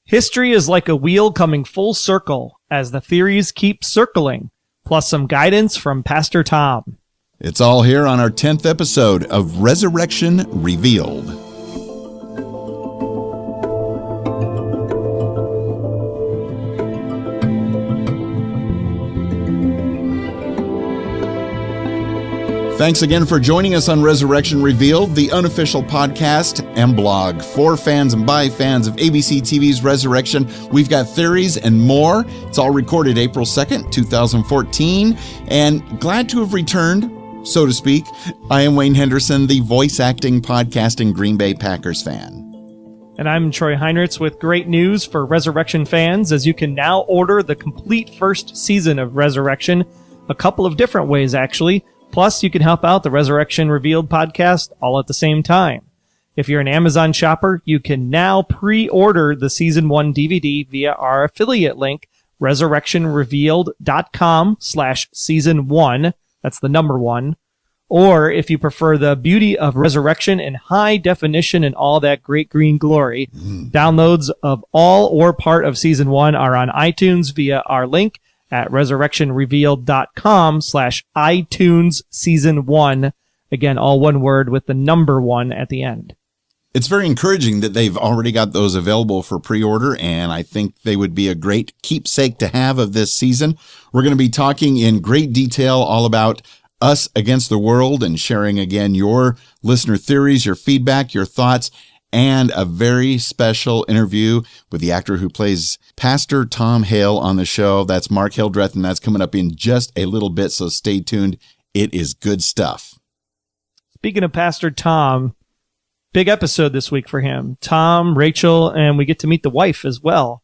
History is like a wheel coming full circle as the theories keep circling, plus some guidance from Pastor Tom. It's all here on our 10th episode of Resurrection Revealed. Thanks again for joining us on Resurrection Revealed, the unofficial podcast and blog for fans and by fans of ABC TV's Resurrection. We've got theories and more. It's all recorded April 2nd, 2014, and glad to have returned, so to speak. I am Wayne Henderson, the voice acting, podcasting Green Bay Packers fan. And I'm Troy Heinrichs with great news for Resurrection fans, as you can now order the complete first season of Resurrection, a couple of different ways actually. Plus, you can help out the Resurrection Revealed podcast all at the same time. If you're an Amazon shopper, you can now pre-order the Season 1 DVD via our affiliate link, resurrectionrevealed.com/season1. That's the number 1. Or if you prefer the beauty of Resurrection in high definition and all that great green glory, downloads of all or part of Season 1 are on iTunes via our link at resurrectionrevealed.com/iTunes Season 1. Again, all one word with the number 1 at the end. It's very encouraging that they've already got those available for pre-order, and I think they would be a great keepsake to have of this season. We're going to be talking in great detail all about us against the world and sharing again your listener theories, your feedback, your thoughts, and a very special interview with the actor who plays Pastor Tom Hale on the show. That's Mark Hildreth, and that's coming up in just a little bit, so stay tuned. It is good stuff. Speaking of Pastor Tom, big episode this week for him. Tom, Rachael, and we get to meet the wife as well.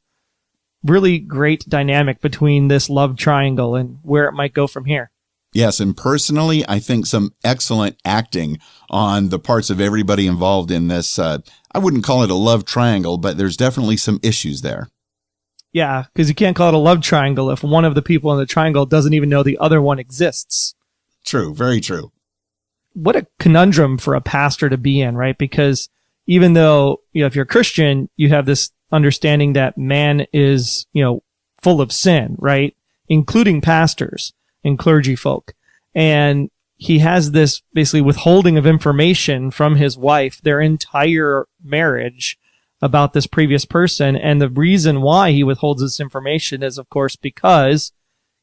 Really great dynamic between this love triangle and where it might go from here. Yes, and personally, I think some excellent acting on the parts of everybody involved in this. I wouldn't call it a love triangle, but there's definitely some issues there. Yeah, because you can't call it a love triangle if one of the people in the triangle doesn't even know the other one exists. True, very true. What a conundrum for a pastor to be in, right? Because even though, if you're a Christian, you have this understanding that man is, full of sin, right? Including pastors and clergy folk. And he has this basically withholding of information from his wife, their entire marriage, about this previous person. And the reason why he withholds this information is, of course, because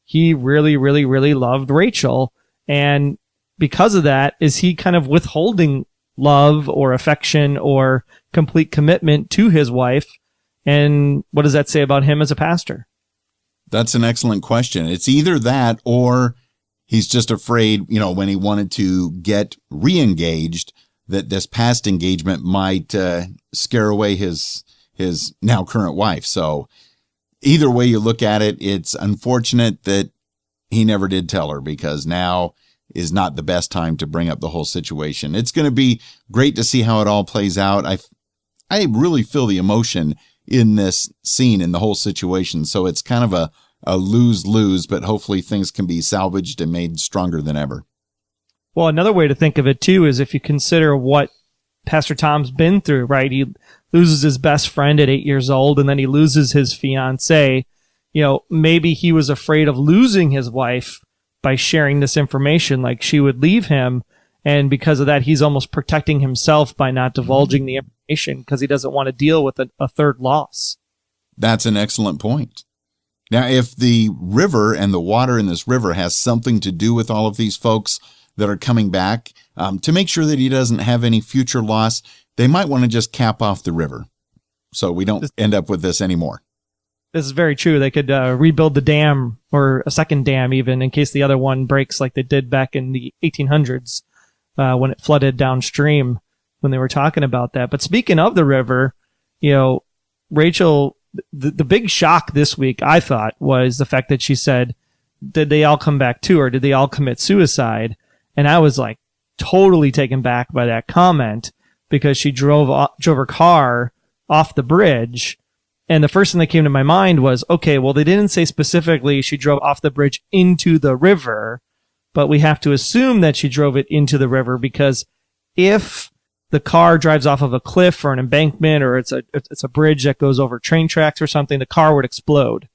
he really, really, really loved Rachael. And because of that, is he kind of withholding love or affection or complete commitment to his wife? And what does that say about him as a pastor? That's an excellent question. It's either that or he's just afraid, when he wanted to get re-engaged, that this past engagement might scare away his now current wife. So either way you look at it, it's unfortunate that he never did tell her, because now is not the best time to bring up the whole situation. It's going to be great to see how it all plays out. I really feel the emotion in this scene, in the whole situation. So it's kind of a lose-lose, but hopefully things can be salvaged and made stronger than ever. Well, another way to think of it, too, is if you consider what Pastor Tom's been through, right? He loses his best friend at 8 years old, and then he loses his fiancée. Maybe he was afraid of losing his wife by sharing this information, like she would leave him. And because of that, he's almost protecting himself by not divulging the information because he doesn't want to deal with a third loss. That's an excellent point. Now, if the river and the water in this river has something to do with all of these folks that are coming back, to make sure that he doesn't have any future loss, they might want to just cap off the river so we don't end up with this anymore. This is very true. They could rebuild the dam, or a second dam even, in case the other one breaks like they did back in the 1800s when it flooded downstream, when they were talking about that. But speaking of the river, Rachael, the big shock this week, I thought, was the fact that she said, did they all come back too, or did they all commit suicide? And I was like totally taken back by that comment, because she drove her car off the bridge. And the first thing that came to my mind was, okay, well, they didn't say specifically she drove off the bridge into the river, but we have to assume that she drove it into the river, because if the car drives off of a cliff or an embankment, or it's a bridge that goes over train tracks or something, the car would explode,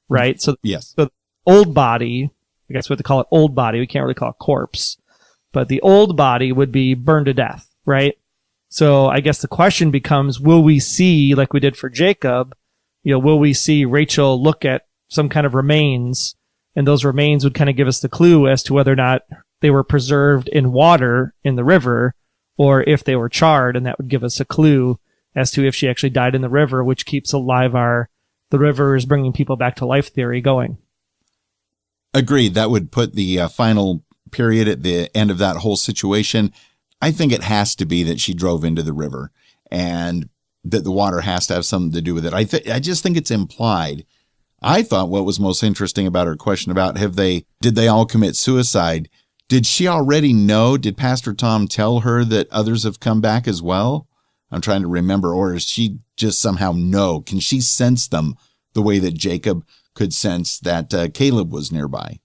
right? So yes, the old body, I guess what they call it, old body. We can't really call it corpse, but the old body would be burned to death, right? So I guess the question becomes, will we see, like we did for Jacob, will we see Rachael look at some kind of remains, and those remains would kind of give us the clue as to whether or not they were preserved in water in the river, or if they were charred, and that would give us a clue as to if she actually died in the river, which keeps alive the river is bringing people back to life theory going. Agreed. That would put the final period at the end of that whole situation. I think it has to be that she drove into the river, and that the water has to have something to do with it. I just think it's implied. I thought what was most interesting about her question about did they all commit suicide? Did she already know? Did Pastor Tom tell her that others have come back as well? I'm trying to remember. Or is she just somehow know? Can she sense them the way that Jacob could sense that Caleb was nearby?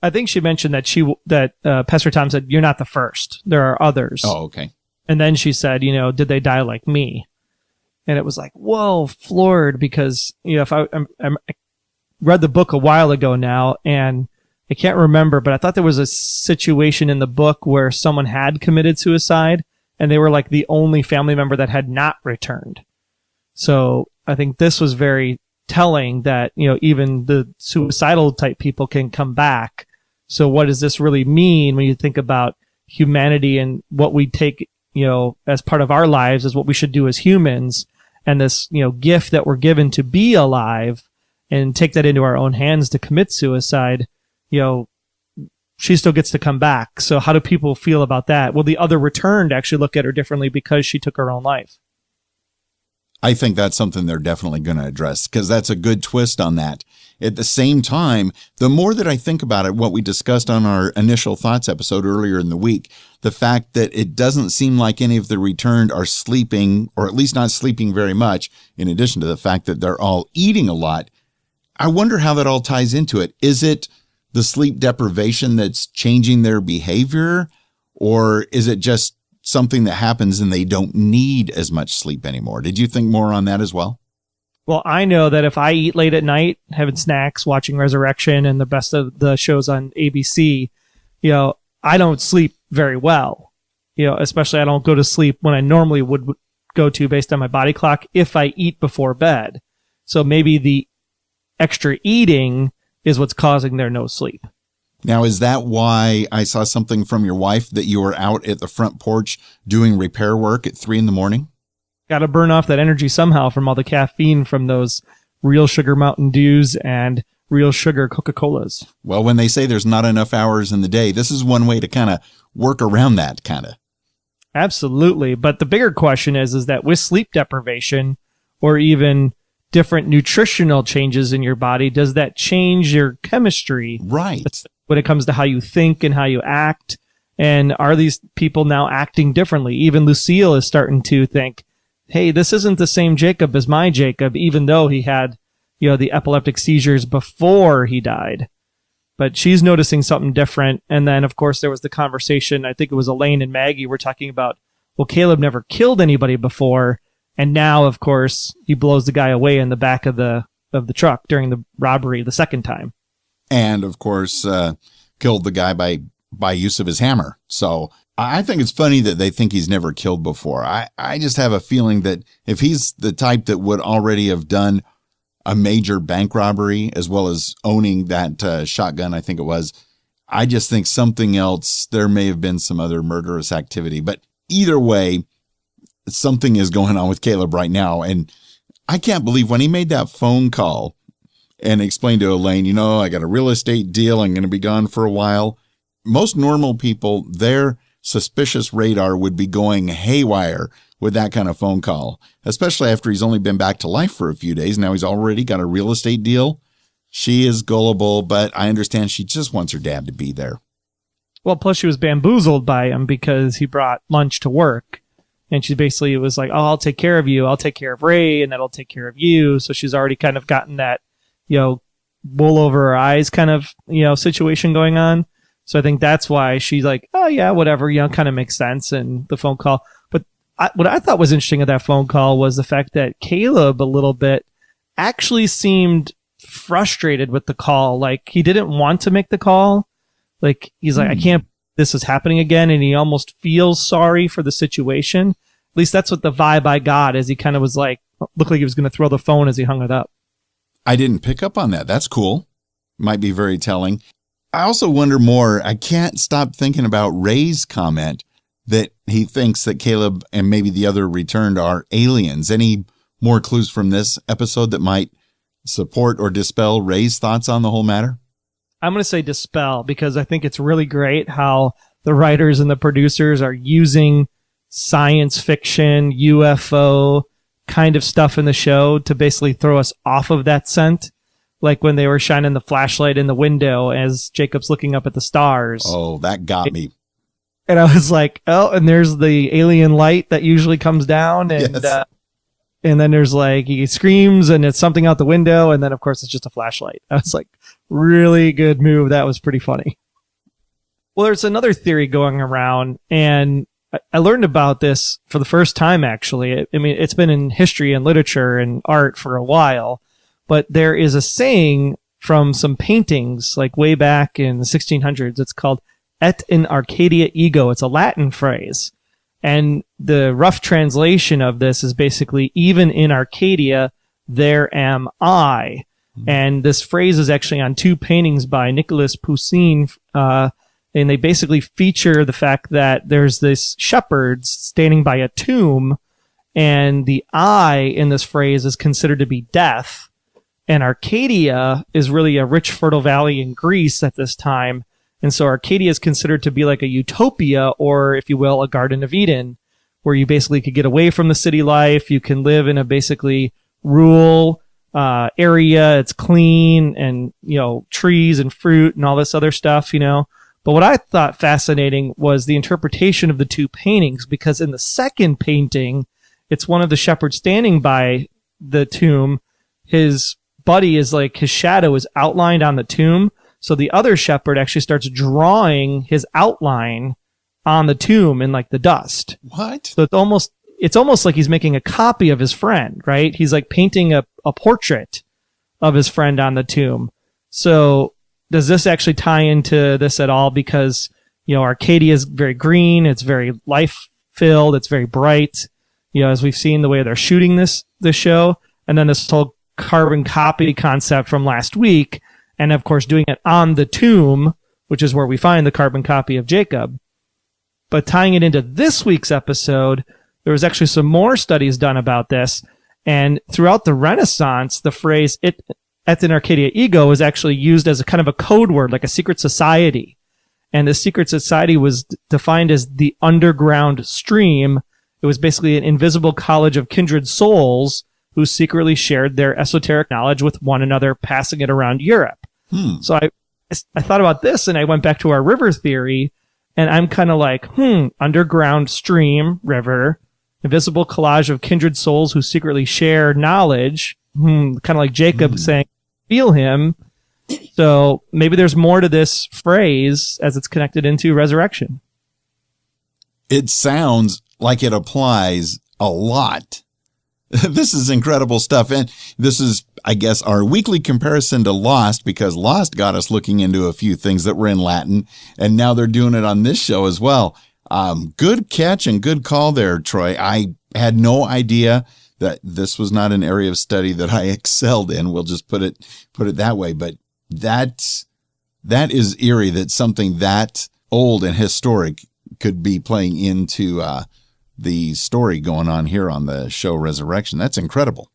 I think she mentioned that Pastor Tom said, "You're not the first. There are others." Oh, okay. And then she said, "Did they die like me?" And it was like, whoa, floored, because if I read the book a while ago now, and I can't remember, but I thought there was a situation in the book where someone had committed suicide, and they were like the only family member that had not returned. So I think this was very telling that, even the suicidal type people can come back. So what does this really mean when you think about humanity and what we take, as part of our lives is what we should do as humans, and this, gift that we're given to be alive and take that into our own hands to commit suicide, she still gets to come back. So how do people feel about that? Will the other returned actually look at her differently because she took her own life? I think that's something they're definitely going to address, because that's a good twist on that. At the same time, the more that I think about it, what we discussed on our initial thoughts episode earlier in the week, the fact that it doesn't seem like any of the returned are sleeping, or at least not sleeping very much, in addition to the fact that they're all eating a lot. I wonder how that all ties into it. Is it the sleep deprivation that's changing their behavior, or is it just something that happens and they don't need as much sleep anymore? Did you think more on that as well? Well, I know that if I eat late at night, having snacks, watching Resurrection and the best of the shows on ABC, I don't sleep very well. Especially I don't go to sleep when I normally would go to based on my body clock if I eat before bed. So maybe the extra eating is what's causing their no sleep. Now, is that why I saw something from your wife that you were out at the front porch doing repair work at 3 a.m? Got to burn off that energy somehow from all the caffeine from those real sugar Mountain Dews and real sugar Coca-Colas. Well, when they say there's not enough hours in the day, this is one way to kind of work around that kind of. Absolutely. But the bigger question is that with sleep deprivation or even different nutritional changes in your body, does that change your chemistry? Right. When it comes to how you think and how you act? And are these people now acting differently? Even Lucille is starting to think, hey, this isn't the same Jacob as my Jacob, even though he had, the epileptic seizures before he died. But she's noticing something different. And then, of course, there was the conversation, I think it was Elaine and Maggie were talking about, well, Caleb never killed anybody before. And now, of course, he blows the guy away in the back of the truck during the robbery the second time. And, of course, killed the guy by use of his hammer. So I think it's funny that they think he's never killed before. I just have a feeling that if he's the type that would already have done a major bank robbery as well as owning that shotgun, I think it was, I just think something else, there may have been some other murderous activity. But either way, something is going on with Caleb right now. And I can't believe when he made that phone call and explained to Elaine, I got a real estate deal. I'm going to be gone for a while. Most normal people, their suspicious radar would be going haywire with that kind of phone call, especially after he's only been back to life for a few days. Now he's already got a real estate deal. She is gullible, but I understand she just wants her dad to be there. Well, plus she was bamboozled by him because he brought lunch to work. And she basically was like, oh, I'll take care of you. I'll take care of Ray, and that'll take care of you. So she's already kind of gotten that, wool over her eyes kind of, situation going on. So I think that's why she's like, oh, yeah, whatever, kind of makes sense. And the phone call. But what I thought was interesting of that phone call was the fact that Caleb a little bit actually seemed frustrated with the call. Like he didn't want to make the call. Like he's like, I can't, this is happening again. And he almost feels sorry for the situation. At least that's what the vibe I got, as he kind of was like, looked like he was going to throw the phone as he hung it up. I didn't pick up on that. That's cool. Might be very telling. I also wonder more. I can't stop thinking about Ray's comment that he thinks that Caleb and maybe the other returned are aliens. Any more clues from this episode that might support or dispel Ray's thoughts on the whole matter? I'm going to say dispel, because I think it's really great how the writers and the producers are using science fiction, UFO kind of stuff in the show to basically throw us off of that scent. Like when they were shining the flashlight in the window as Jacob's looking up at the stars. Oh, that got me. And I was like, oh, and there's the alien light that usually comes down. And, Yes. And then there's like, he screams and it's something out the window. And then of course it's just a flashlight. I was like, really good move. That was pretty funny. Well, there's another theory going around, and I learned about this for the first time, actually. I mean, it's been in history and literature and art for a while, but there is a saying from some paintings, like way back in the 1600s. It's called et in Arcadia Ego. It's a Latin phrase. And the rough translation of this is basically, even in Arcadia, there am I. And this phrase is actually on two paintings by Nicolas Poussin, and they basically feature the fact that there's this shepherd standing by a tomb, and the I in this phrase is considered to be death. And Arcadia is really a rich, fertile valley in Greece at this time. And so Arcadia is considered to be like a utopia, or if you will, a Garden of Eden, where you basically could get away from the city life. You can live in a basically rural area. It's clean, and, you know, trees and fruit and all this other stuff, you know. But what I thought fascinating was the interpretation of the two paintings, because in the second painting, it's one of the shepherds standing by the tomb. His buddy is like, his shadow is outlined on the tomb. So the other shepherd actually starts drawing his outline on the tomb in like the dust. What? So it's almost like he's making a copy of his friend, right? He's like painting a portrait of his friend on the tomb. So does this actually tie into this at all? Because, you know, Arcadia is very green. It's very life filled. It's very bright. You know, as we've seen the way they're shooting this show. And then this whole carbon copy concept from last week. And of course, doing it on the tomb, which is where we find the carbon copy of Jacob. But tying it into this week's episode, there was actually some more studies done about this. And throughout the Renaissance, the phrase et in Arcadia Ego was actually used as a kind of a code word, like a secret society. And the secret society was defined as the underground stream. It was basically an invisible college of kindred souls who secretly shared their esoteric knowledge with one another, passing it around Europe. So I thought about this, and I went back to our river theory, and I'm kind of like, underground stream, river, invisible collage of kindred souls who secretly share knowledge, kind of like Jacob saying, feel him. So maybe there's more to this phrase as it's connected into resurrection. It sounds like it applies a lot. This is incredible stuff. And this is, I guess, our weekly comparison to Lost, because Lost got us looking into a few things that were in Latin, and now they're doing it on this show as well. Good catch and good call there, Troy. I had no idea that this was not an area of study that I excelled in. We'll just put it that way. But that is eerie that something that old and historic could be playing into the story going on here on the show Resurrection. That's incredible.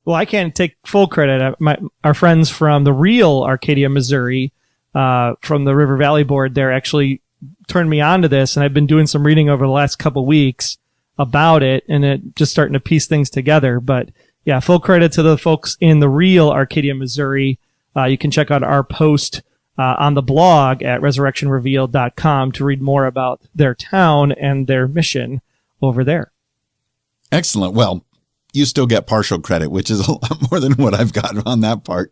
Well, I can't take full credit. Our friends from the real Arcadia, Missouri, from the River Valley Board, they're actually turned me on to this, and I've been doing some reading over the last couple weeks about it, and it just starting to piece things together. But yeah, full credit to the folks in the real Arcadia, Missouri. You can check out our post on the blog at resurrectionrevealed.com to read more about their town and their mission over there. Excellent. Well, you still get partial credit, which is a lot more than what I've got on that part.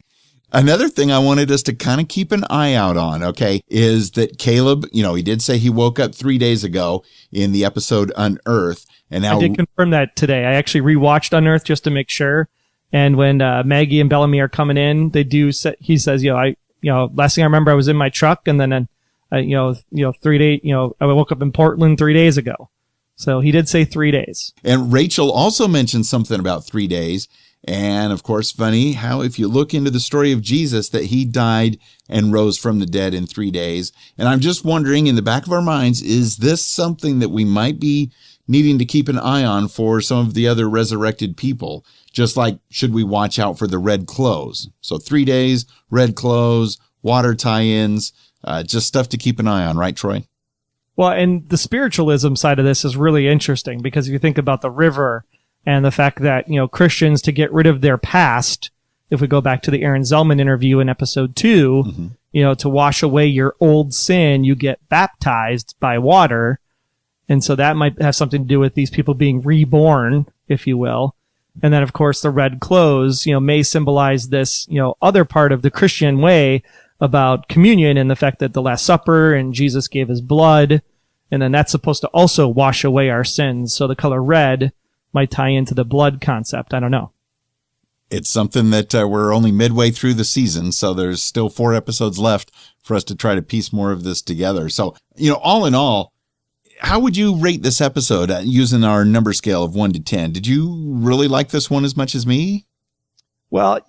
Another thing I wanted us to kind of keep an eye out on, okay, is that Caleb, he did say he woke up 3 days ago in the episode Unearth, And now I did confirm that today. I actually rewatched Unearthed just to make sure. And when Maggie and Bellamy are coming in, they do. He says, last thing I remember, I was in my truck, and then 3 days. I woke up in Portland 3 days ago. So he did say 3 days. And Rachael also mentioned something about 3 days. And of course, funny how if you look into the story of Jesus, that he died and rose from the dead in 3 days. And I'm just wondering, in the back of our minds, is this something that we might be needing to keep an eye on for some of the other resurrected people? Just like, should we watch out for the red clothes? So 3 days, red clothes, water tie-ins, just stuff to keep an eye on, right, Troy? Well, and the spiritualism side of this is really interesting, because if you think about the river and the fact that, Christians, to get rid of their past, if we go back to the Aaron Zellman interview in episode 2, to wash away your old sin, you get baptized by water. And so that might have something to do with these people being reborn, if you will. And then, of course, the red clothes, may symbolize this, other part of the Christian way about communion and the fact that the Last Supper and Jesus gave his blood. And then that's supposed to also wash away our sins. So the color red might tie into the blood concept. I don't know. It's something that we're only midway through the season, so there's still 4 episodes left for us to try to piece more of this together. So, all in all, how would you rate this episode using our number scale of 1 to 10? Did you really like this one as much as me? Well,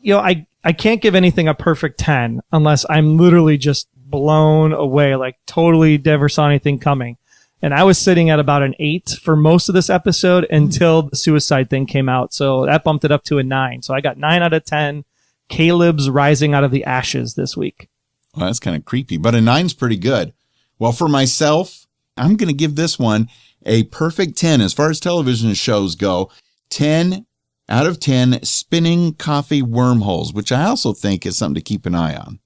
I can't give anything a perfect 10 unless I'm literally just blown away, like totally never saw anything coming. And I was sitting at about an 8 for most of this episode until the suicide thing came out. So that bumped it up to a 9. So I got 9 out of 10. Caleb's rising out of the ashes this week. Well, that's kind of creepy, but a 9's pretty good. Well, for myself, I'm going to give this one a perfect 10 as far as television shows go. 10 out of 10 spinning coffee wormholes, which I also think is something to keep an eye on.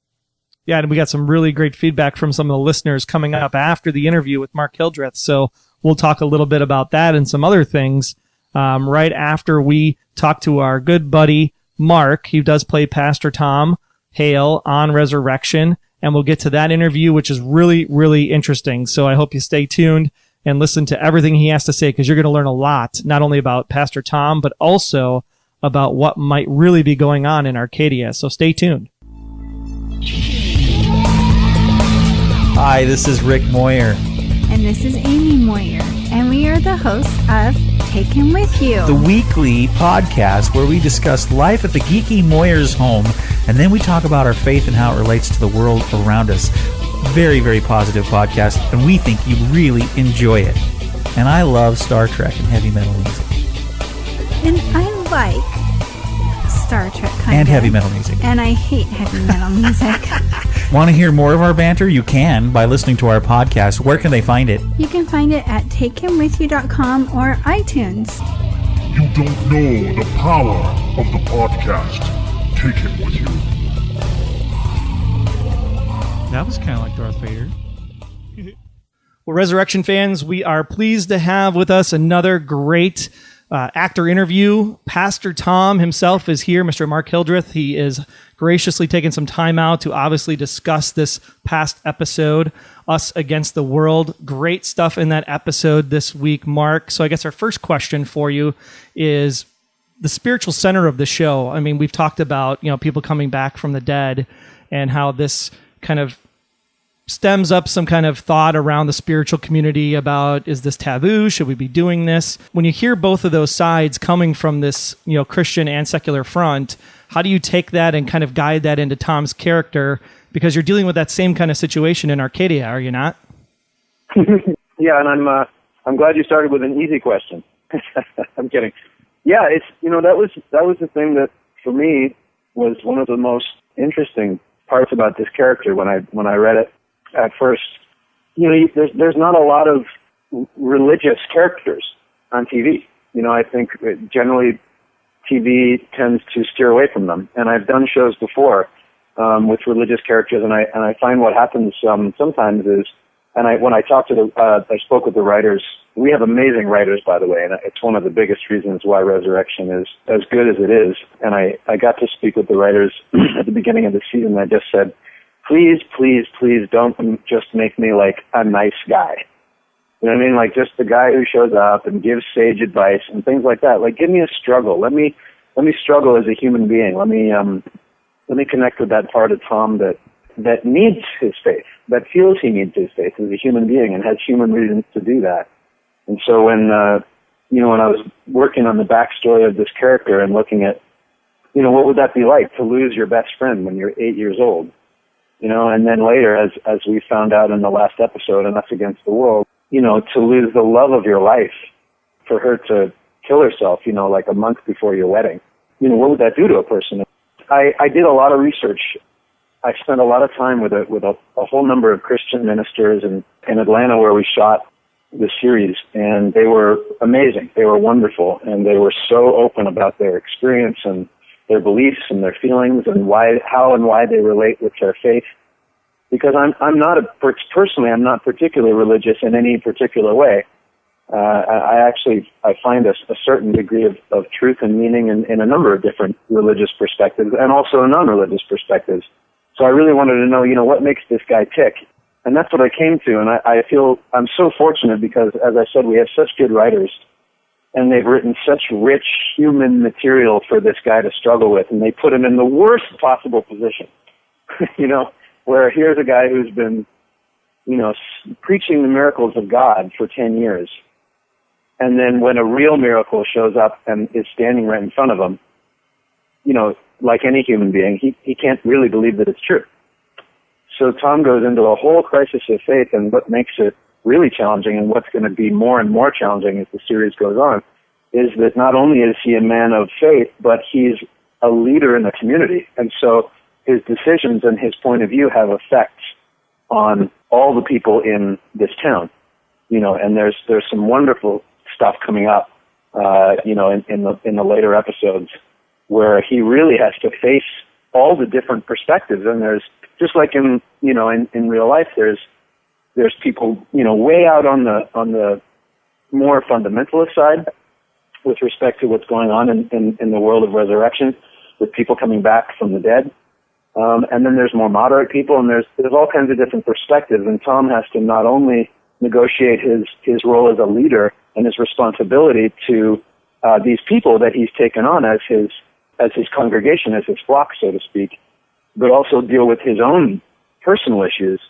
Yeah, and we got some really great feedback from some of the listeners coming up after the interview with Mark Hildreth. So we'll talk a little bit about that and some other things right after we talk to our good buddy Mark. He does play Pastor Tom Hale on Resurrection, and we'll get to that interview, which is really, really interesting. So I hope you stay tuned and listen to everything he has to say, because you're going to learn a lot, not only about Pastor Tom, but also about what might really be going on in Arcadia. So stay tuned. Hi, this is Rick Moyer. And this is Amy Moyer. And we are the hosts of Take Him With You, The weekly podcast where we discuss life at the geeky Moyers home, and then we talk about our faith and how it relates to the world around us. Very, very positive podcast, and we think you really enjoy it. And I love Star Trek and heavy metal music. And I like Star Trek kind and heavy metal music. And I hate heavy metal music. Want to hear more of our banter? You can by listening to our podcast. Where can they find it? You can find it at takehimwithyou.com or iTunes. You don't know the power of the podcast. Take Him With You. That was kind of like Darth Vader. Well, Resurrection fans, we are pleased to have with us another great actor interview. Pastor Tom himself is here, Mr. Mark Hildreth. He is graciously taking some time out to obviously discuss this past episode, Us Against the World. Great stuff in that episode this week, Mark. So I guess our first question for you is the spiritual center of the show. I mean, we've talked about, people coming back from the dead and how this kind of stems up some kind of thought around the spiritual community about, is this taboo? Should we be doing this? When you hear both of those sides coming from this, Christian and secular front, how do you take that and kind of guide that into Tom's character? Because you're dealing with that same kind of situation in Arcadia, are you not? Yeah, and I'm glad you started with an easy question. I'm kidding. Yeah, it's that was the thing that for me was one of the most interesting parts about this character when I read it at first. There's not a lot of religious characters on TV. I think generally TV tends to steer away from them. And I've done shows before with religious characters, and I find what happens sometimes is, when I talk to I spoke with the writers. We have amazing writers, by the way, and it's one of the biggest reasons why Resurrection is as good as it is. And I got to speak with the writers at the beginning of the season. I just said, please, please, please don't just make me like a nice guy. You know what I mean? Like just the guy who shows up and gives sage advice and things like that. Like, give me a struggle. Let me struggle as a human being. Let me connect with that part of Tom that needs his faith, that feels he needs his faith as a human being and has human reasons to do that. And so when I was working on the backstory of this character and looking at, what would that be like to lose your best friend when you're 8 years old? And then later, as we found out in the last episode, in Us Against the World, to lose the love of your life, for her to kill herself, like a month before your wedding. What would that do to a person? I did a lot of research. I spent a lot of time with a whole number of Christian ministers in Atlanta where we shot the series, and they were amazing. They were wonderful, and they were so open about their experience and their beliefs and their feelings and how and why they relate with their faith. Because I'm not particularly religious in any particular way. I find a certain degree of truth and meaning in a number of different religious perspectives and also non-religious perspectives. So I really wanted to know, what makes this guy tick? And that's what I came to. And I feel I'm so fortunate because, as I said, we have such good writers and they've written such rich human material for this guy to struggle with. And they put him in the worst possible position, where here's a guy who's been, preaching the miracles of God for 10 years. And then when a real miracle shows up and is standing right in front of him, like any human being, he can't really believe that it's true. So Tom goes into a whole crisis of faith, and what makes it really challenging and what's going to be more and more challenging as the series goes on is that not only is he a man of faith, but he's a leader in the community. And so his decisions and his point of view have effects on all the people in this town. And there's some wonderful stuff coming up, in the later episodes where he really has to face all the different perspectives. And there's just like in real life, there's people, way out on the more fundamentalist side with respect to what's going on in the world of resurrection with people coming back from the dead. And then there's more moderate people, and there's all kinds of different perspectives. And Tom has to not only negotiate his role as a leader and his responsibility to these people that he's taken on as his congregation, as his flock, so to speak, but also deal with his own personal issues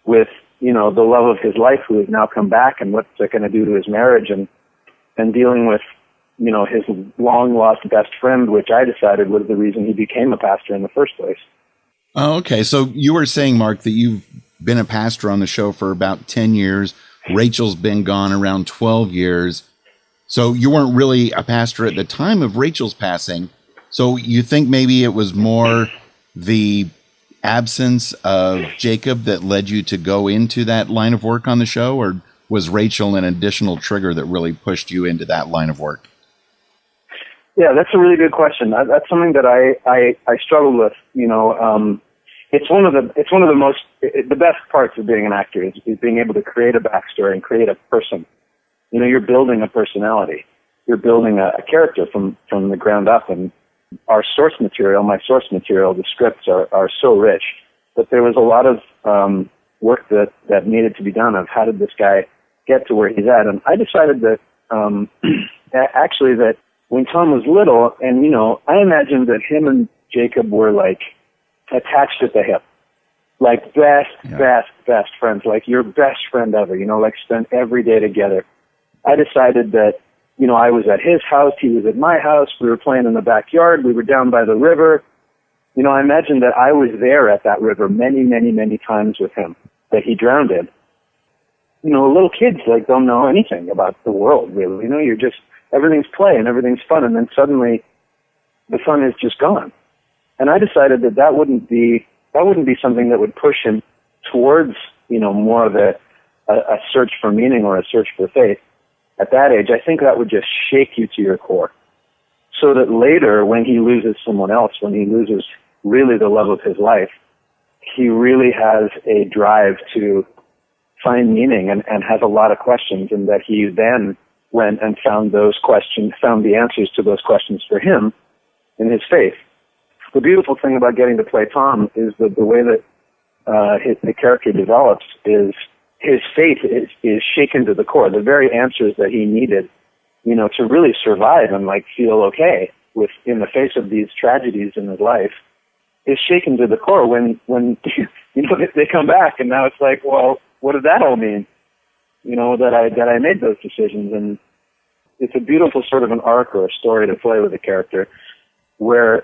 with, the love of his life who has now come back and what's it going to do to his marriage and dealing with, his long lost best friend, which I decided was the reason he became a pastor in the first place. Oh, okay. So you were saying, Mark, that you've been a pastor on the show for about 10 years. Rachel's been gone around 12 years. So you weren't really a pastor at the time of Rachel's passing. So you think maybe it was more the absence of Jacob that led you to go into that line of work on the show, or was Rachael an additional trigger that really pushed you into that line of work? Yeah, that's a really good question. That's something that I struggled with. It's one of the best parts of being an actor is being able to create a backstory and create a person. You're building a personality. You're building a character from the ground up. And my source material, the scripts are so rich that there was a lot of work that needed to be done of how did this guy get to where he's at. And I decided that actually that when Tom was little, and I imagined that him and Jacob were like attached at the hip, like best friends, like your best friend ever, like spend every day together. I decided that, I was at his house, he was at my house, we were playing in the backyard, we were down by the river. I imagined that I was there at that river many, many, many times with him, that he drowned in. Little kids, don't know anything about the world, really. You're just, everything's play and everything's fun, and then suddenly the fun is just gone. And I decided that wouldn't be something that would push him towards, more of a search for meaning or a search for faith. At that age, I think that would just shake you to your core. So that later, when he loses someone else, when he loses really the love of his life, he really has a drive to find meaning and has a lot of questions, and that he then went and found the answers to those questions for him in his faith. The beautiful thing about getting to play Tom is that the way that the character develops is his faith is shaken to the core. The very answers that he needed, you know, to really survive and like feel okay with in the face of these tragedies in his life, is shaken to the core when you know they come back, and now it's like, well, what did that all mean? You know, that I made those decisions. And it's a beautiful sort of an arc or a story to play with a character where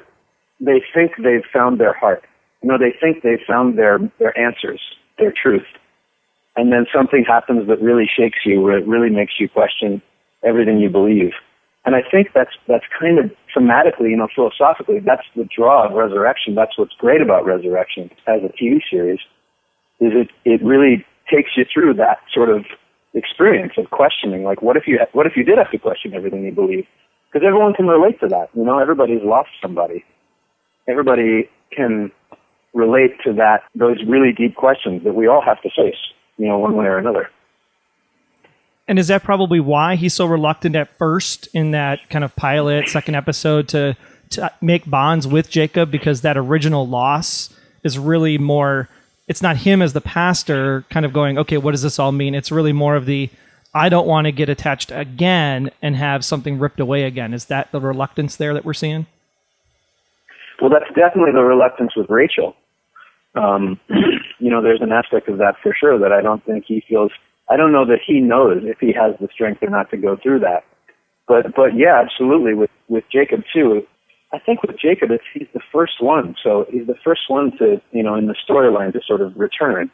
they think they've found their heart. You know, they think they've found their answers, their truth. And then something happens that really shakes you, where it really makes you question everything you believe. And I think that's kind of thematically, you know, philosophically, that's the draw of Resurrection. That's what's great about Resurrection as a TV series, is it really takes you through that sort of experience of questioning. Like, what if you did have to question everything you believe? Because everyone can relate to that. You know, everybody's lost somebody. Everybody can relate to that, those really deep questions that we all have to face, you know, one way or another. And is that probably why he's so reluctant at first in that kind of pilot second episode to make bonds with Jacob? Because that original loss is really more, it's not him as the pastor kind of going, okay, what does this all mean? It's really more of the, I don't want to get attached again and have something ripped away again. Is that the reluctance there that we're seeing? Well, that's definitely the reluctance with Rachael. You know, there's an aspect of that for sure that I don't think he feels. I don't know that he knows if he has the strength or not to go through that. But yeah, absolutely. With Jacob too. I think with Jacob, he's the first one. So he's the first one to, you know, in the storyline to sort of return.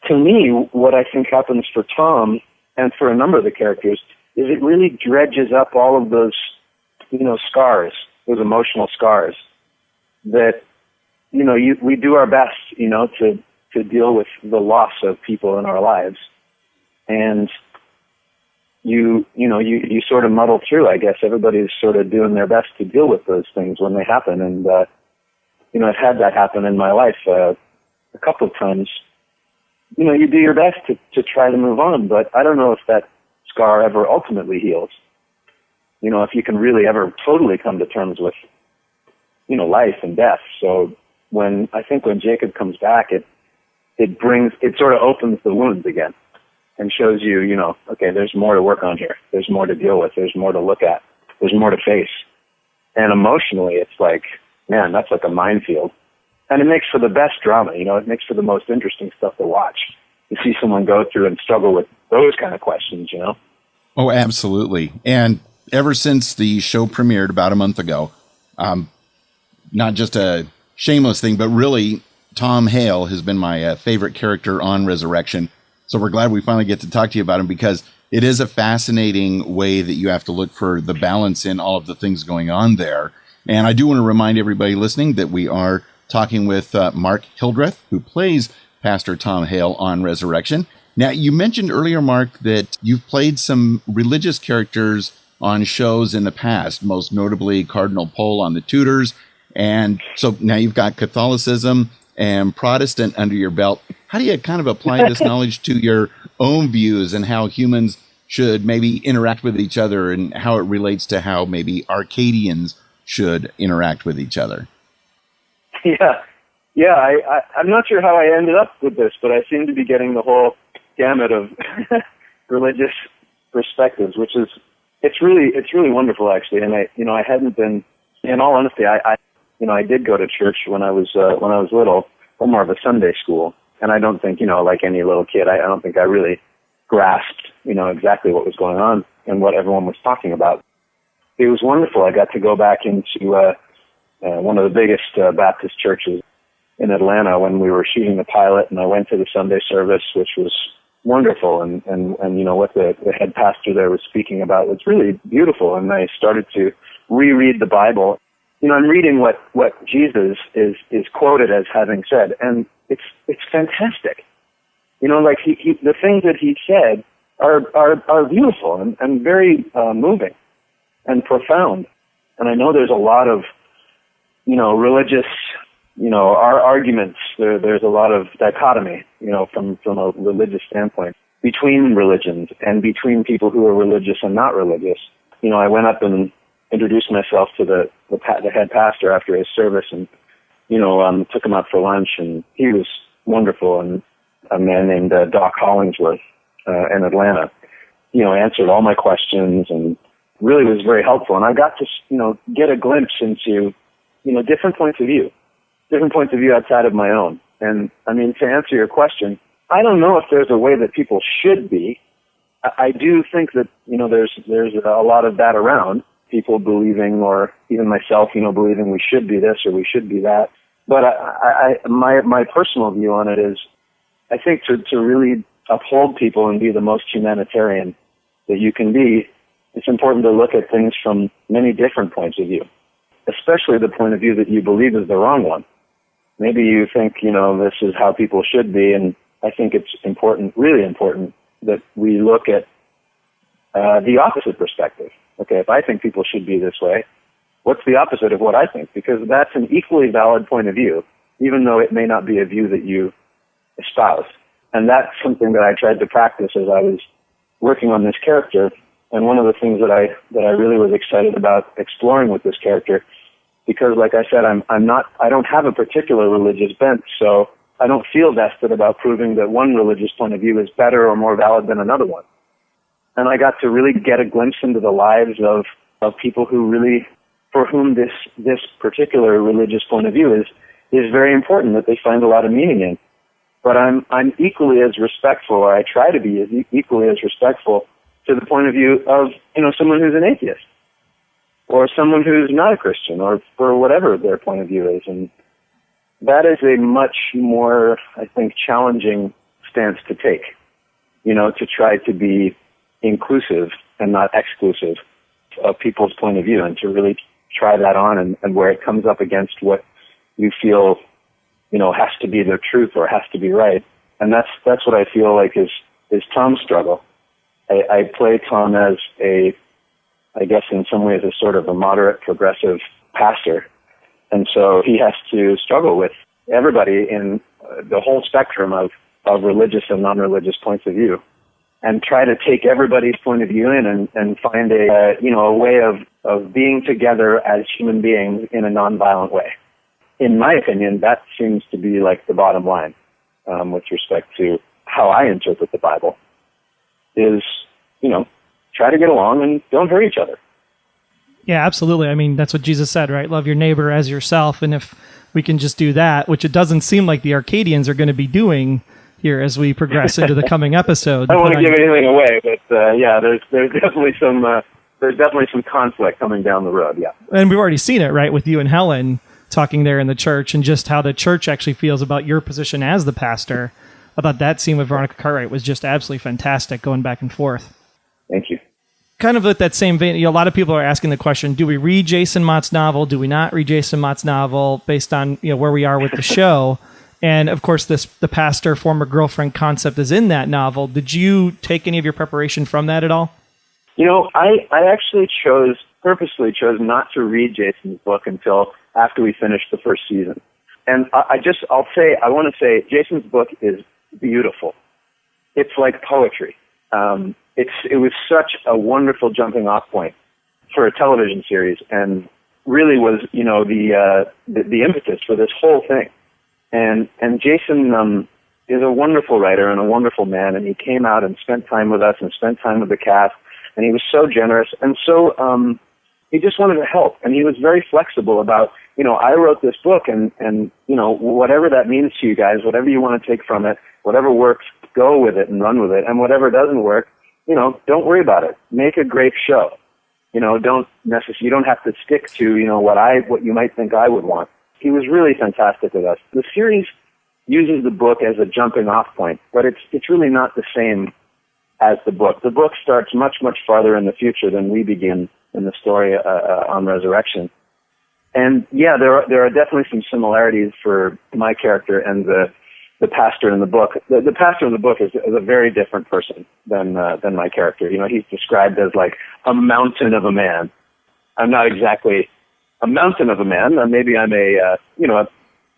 To me, what I think happens for Tom and for a number of the characters is it really dredges up all of those, you know, scars, those emotional scars that, you know, we do our best, you know, to deal with the loss of people in our lives. And you sort of muddle through, I guess. Everybody's sort of doing their best to deal with those things when they happen. And, you know, I've had that happen in my life a couple of times. You know, you do your best to try to move on, but I don't know if that scar ever ultimately heals. You know, if you can really ever totally come to terms with, you know, life and death. So when Jacob comes back, it sort of opens the wounds again and shows you, you know, okay, there's more to work on here. There's more to deal with. There's more to look at. There's more to face. And emotionally, it's like, man, that's like a minefield. And it makes for the best drama, you know, it makes for the most interesting stuff to watch. You see someone go through and struggle with those kind of questions, you know? Oh, absolutely. And ever since the show premiered about a month ago, not just a shameless thing, but really Tom Hale has been my favorite character on Resurrection. So we're glad we finally get to talk to you about him, because it is a fascinating way that you have to look for the balance in all of the things going on there. And I do want to remind everybody listening that we are talking with Mark Hildreth, who plays Pastor Tom Hale on Resurrection. Now, you mentioned earlier, Mark, that you've played some religious characters on shows in the past, most notably Cardinal Pole on The Tudors. And so now you've got Catholicism and Protestant under your belt. How do you kind of apply this knowledge to your own views and how humans should maybe interact with each other, and how it relates to how maybe Arcadians should interact with each other? Yeah. I'm not sure how I ended up with this, but I seem to be getting the whole gamut of religious perspectives, which is, it's really wonderful, actually. And I hadn't been, in all honesty, I did go to church when I was little, or more of a Sunday school. And I don't think, you know, like any little kid, I don't think I really grasped, you know, exactly what was going on and what everyone was talking about. It was wonderful. I got to go back into one of the biggest Baptist churches in Atlanta when we were shooting the pilot, and I went to the Sunday service, which was wonderful. And you know, what the head pastor there was speaking about was really beautiful. And I started to reread the Bible. You know, I'm reading what Jesus is quoted as having said, and it's fantastic. You know, like the things that he said are beautiful and very moving and profound. And I know there's a lot of, you know, religious, you know, our arguments. There's a lot of dichotomy, you know, from a religious standpoint between religions and between people who are religious and not religious. You know, I went up and introduced myself to the head pastor after his service, and, you know, took him out for lunch, and he was wonderful. And a man named Doc Hollingsworth in Atlanta, answered all my questions and really was very helpful. And I got to, get a glimpse into, different points of view outside of my own. And I mean, to answer your question, I don't know if there's a way that people should be. I do think that, there's a lot of that around, people believing, or even myself, believing we should be this or we should be that. But my personal view on it is, I think to really uphold people and be the most humanitarian that you can be, it's important to look at things from many different points of view, especially the point of view that you believe is the wrong one. Maybe you think, this is how people should be, and I think it's important, really important, that we look at the opposite perspective. Okay, if I think people should be this way, what's the opposite of what I think? Because that's an equally valid point of view, even though it may not be a view that you espouse. And that's something that I tried to practice as I was working on this character. And one of the things that I really was excited about exploring with this character, because like I said, I don't have a particular religious bent, so I don't feel vested about proving that one religious point of view is better or more valid than another one. And I got to really get a glimpse into the lives of people who really, for whom this particular religious point of view is very important, that they find a lot of meaning in. But I'm equally as respectful, or I try to be equally as respectful to the point of view of, someone who's an atheist, or someone who's not a Christian, or for whatever their point of view is. And that is a much more, I think, challenging stance to take, to try to be inclusive and not exclusive of people's point of view, and to really try that on, and where it comes up against what you feel, has to be the truth or has to be right. And that's what I feel like is Tom's struggle. I play Tom as I guess in some ways, a sort of a moderate progressive pastor. And so he has to struggle with everybody in the whole spectrum of religious and non-religious points of view, and try to take everybody's point of view in and find a way of being together as human beings in a non-violent way. In my opinion, that seems to be like the bottom line with respect to how I interpret the Bible is, try to get along and don't hurt each other. Yeah, absolutely. I mean, that's what Jesus said, right? Love your neighbor as yourself. And if we can just do that, which it doesn't seem like the Arcadians are going to be doing here as we progress into the coming episode. I don't want to give anything away, but there's definitely some conflict coming down the road. Yeah, and we've already seen it, right, with you and Helen talking there in the church, and just how the church actually feels about your position as the pastor. I thought that scene with Veronica Cartwright was just absolutely fantastic, going back and forth. Thank you. Kind of with that same vein, a lot of people are asking the question, do we read Jason Mott's novel? Do we not read Jason Mott's novel based on where we are with the show? And of course, the pastor, former girlfriend concept is in that novel. Did you take any of your preparation from that at all? I actually purposely chose not to read Jason's book until after we finished the first season. And I want to say Jason's book is beautiful. It's like poetry. It was such a wonderful jumping off point for a television series, and really was, the impetus for this whole thing. And Jason is a wonderful writer and a wonderful man, and he came out and spent time with us and spent time with the cast, and he was so generous, and so he just wanted to help, and he was very flexible about, I wrote this book, and whatever that means to you guys, whatever you want to take from it, whatever works, go with it and run with it, and whatever doesn't work, don't worry about it. Make a great show. You don't have to stick to, what you might think I would want. He was really fantastic with us. The series uses the book as a jumping off point, but it's really not the same as the book. The book starts much, much farther in the future than we begin in the story on Resurrection. And yeah, there are definitely some similarities for my character and the pastor in the book. The pastor in the book is a very different person than my character. He's described as like a mountain of a man. I'm not exactly a mountain of a man. Maybe I'm a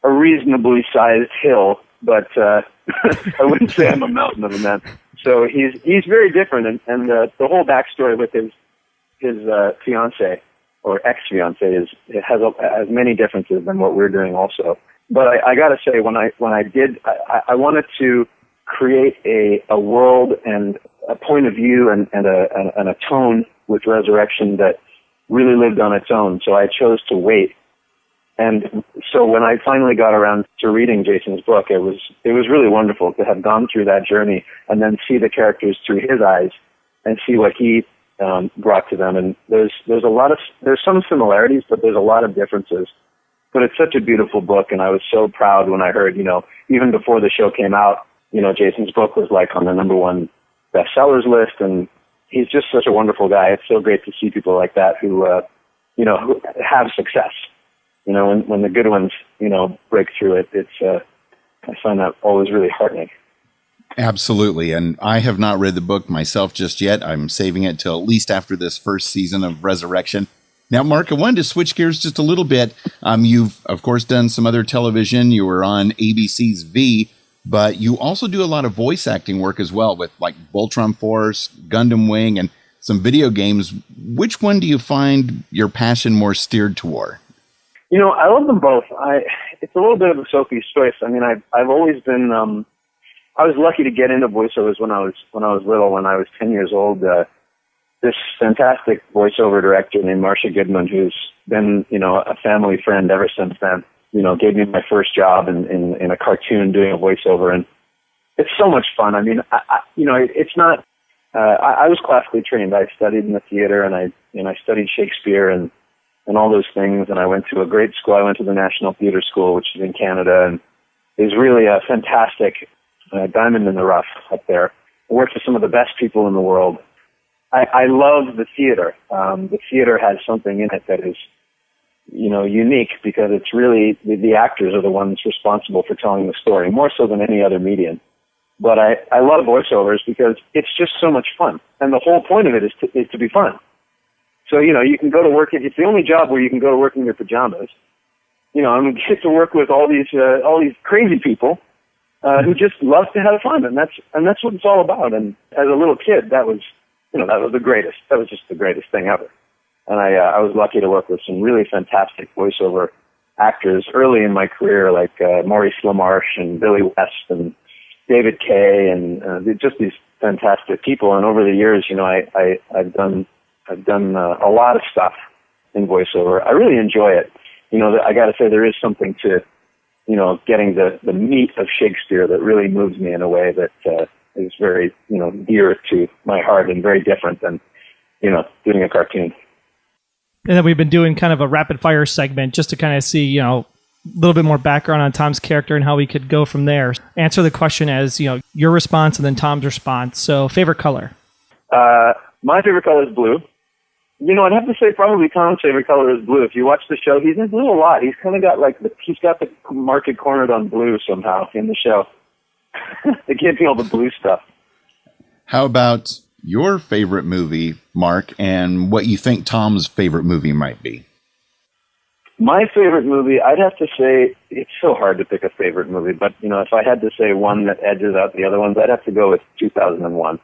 reasonably sized hill, but I wouldn't say I'm a mountain of a man. So he's very different, and the whole backstory with his fiance or ex-fiance has many differences than what we're doing also. But I got to say, when I did, I wanted to create a world and a point of view and a tone with Resurrection that really lived on its own. So I chose to wait. And so when I finally got around to reading Jason's book, it was really wonderful to have gone through that journey and then see the characters through his eyes and see what he brought to them. And there's some similarities, but there's a lot of differences. But it's such a beautiful book, and I was so proud when I heard, even before the show came out, Jason's book was like on the #1 bestsellers list, and he's just such a wonderful guy. It's so great to see people like that who have success. When the good ones, break through it, I find that always really heartening. Absolutely. And I have not read the book myself just yet. I'm saving it till at least after this first season of Resurrection. Now, Mark, I wanted to switch gears just a little bit. You've, of course, done some other television. You were on ABC's V, but you also do a lot of voice acting work as well with like Voltron Force, Gundam Wing, and some video games. Which one do you find your passion more steered toward? I love them both. It's a little bit of a Sophie's choice. I mean, I've always been, I was lucky to get into voiceovers when I was little. When I was 10 years old, this fantastic voiceover director named Marcia Goodman, who's been, a family friend ever since then, gave me my first job in a cartoon doing a voiceover. And it's so much fun. I mean, it's not, I was classically trained. I studied in the theater and I studied Shakespeare and all those things. And I went to a great school. I went to the National Theatre School, which is in Canada, and is really a fantastic diamond in the rough up there. I worked with some of the best people in the world. I love the theater. The theater has something in it that is, unique because it's really, the actors are the ones responsible for telling the story, more so than any other medium. But I love voiceovers because it's just so much fun. And the whole point of it is to be fun. So, you can go to work, it's the only job where you can go to work in your pajamas. And get to work with all these crazy people, who just love to have fun. And that's what it's all about. And as a little kid, that was the greatest. That was just the greatest thing ever. And I was lucky to work with some really fantastic voiceover actors early in my career, like Maurice LaMarche and Billy West and David Kay, and just these fantastic people. And over the years, I've done a lot of stuff in voiceover. I really enjoy it. I got to say there is something to, getting the meat of Shakespeare that really moves me in a way that is very, dear to my heart and very different than, doing a cartoon. And then we've been doing kind of a rapid fire segment just to kind of see, a little bit more background on Tom's character and how we could go from there. Answer the question as, your response and then Tom's response. So favorite color? My favorite color is blue. I'd have to say probably Tom's favorite color is blue. If you watch the show, he's in blue a lot. He's kind of got he's got the market cornered on blue somehow in the show. They gave me all the blue stuff. How about your favorite movie, Mark, and what you think Tom's favorite movie might be? My favorite movie, I'd have to say, it's so hard to pick a favorite movie, but, if I had to say one that edges out the other ones, I'd have to go with 2001.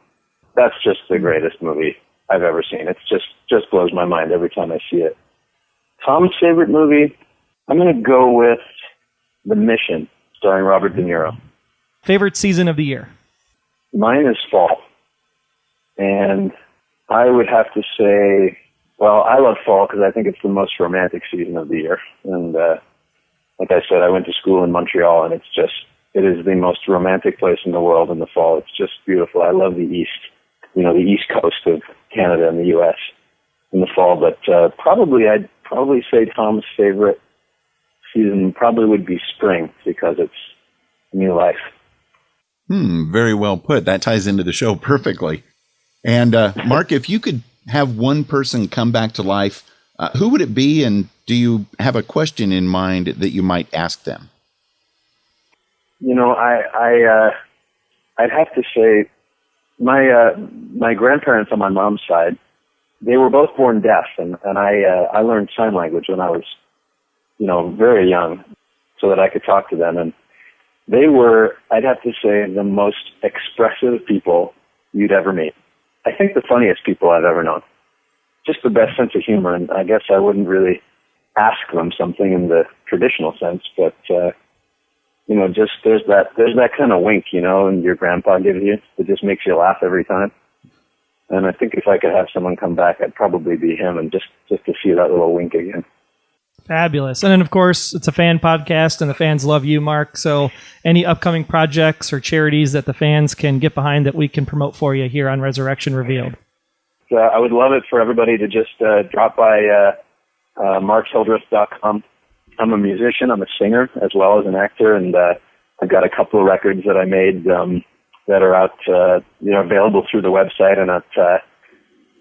That's just the greatest movie I've ever seen. It just blows my mind every time I see it. Tom's favorite movie, I'm going to go with The Mission, starring Robert De Niro. Favorite season of the year? Mine is fall. And I would have to say, well, I love fall because I think it's the most romantic season of the year. And like I said, I went to school in Montreal, and it is the most romantic place in the world in the fall. It's just beautiful. I love the East, the East Coast of Canada and the U.S. in the fall. But I'd probably say Tom's favorite season probably would be spring because it's new life. Very well put. That ties into the show perfectly. And Mark, if you could have one person come back to life, who would it be? And do you have a question in mind that you might ask them? I'd have to say my grandparents on my mom's side, they were both born deaf, and I learned sign language when I was, very young, so that I could talk to them. And they were, I'd have to say, the most expressive people you'd ever meet. I think the funniest people I've ever known. Just the best sense of humor, and I guess I wouldn't really ask them something in the traditional sense, but, just there's that kind of wink, and your grandpa gives you. It just makes you laugh every time. And I think if I could have someone come back, I'd probably be him, and just to see that little wink again. Fabulous. And then, of course, it's a fan podcast, and the fans love you, Mark. So any upcoming projects or charities that the fans can get behind that we can promote for you here on Resurrection Revealed? I would love it for everybody to just drop by markhildreth.com. I'm a musician. I'm a singer as well as an actor, and I've got a couple of records that I made that are out, available through the website and at